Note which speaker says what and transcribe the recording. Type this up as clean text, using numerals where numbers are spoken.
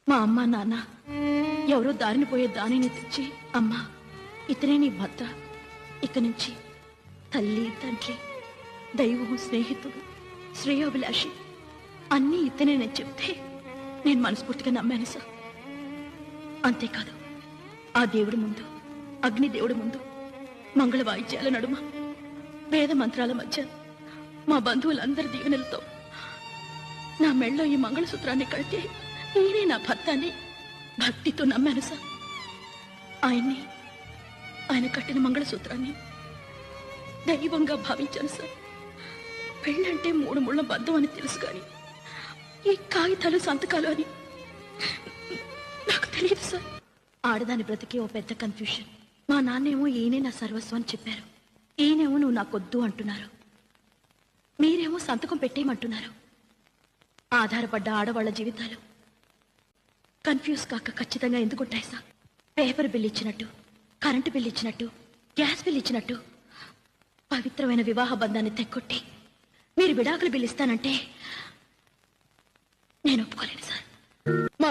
Speaker 1: మా అమ్మ నాన్న ఎవరో దారిని పోయే దానిని తెచ్చి, అమ్మా ఇతనే నీ భర్త, ఇక నుంచి తల్లి తండ్రి దైవం స్నేహితుడు శ్రేయోభిలాషి అన్నీ ఇతనే నేను చెప్తే నేను మనస్ఫూర్తిగా నమ్మాను సార్. అంతేకాదు, ఆ దేవుడి ముందు, అగ్నిదేవుడి ముందు, మంగళ వాయిద్యాల నడుమ, వేద మంత్రాల మధ్య, మా బంధువులందరి దీవెనలతో నా మెళ్ళో ఈ మంగళసూత్రాన్ని కడితే ఈయనే నా భర్త అని భక్తితో నమ్మాను సార్. ఆయన కట్టిన మంగళసూత్రాన్ని దైవంగా భావించాను సార్. పెళ్ళంటే 3 ముళ్ళ బంధం అని తెలుసు కానీ ఈ కాగితాలు సంతకాలు అని నాకు తెలియదు సార్. ఆడదాని బ్రతికి ఓ పెద్ద కన్ఫ్యూషన్. మా నాన్నేమో ఈయనే నా సర్వస్వం అని చెప్పారు, ఈయనేమో నువ్వు నాకొద్దు అంటున్నారు, మీరేమో సంతకం పెట్టేయమంటున్నారు. ఆధారపడ్డ ఆడవాళ్ల జీవితాలు కన్ఫ్యూజ్ కాక ఖచ్చితంగా ఎందుకుంటాయి సార్? పేపర్ బిల్ ఇచ్చినట్టు, కరెంటు బిల్ ఇచ్చినట్టు, గ్యాస్ బిల్ ఇచ్చినట్టు పవిత్రమైన వివాహ బంధాన్ని తెక్కొట్టి మీరు విడాకులు బిల్ ఇస్తానంటే నేను ఒప్పుకోలేను సార్. మా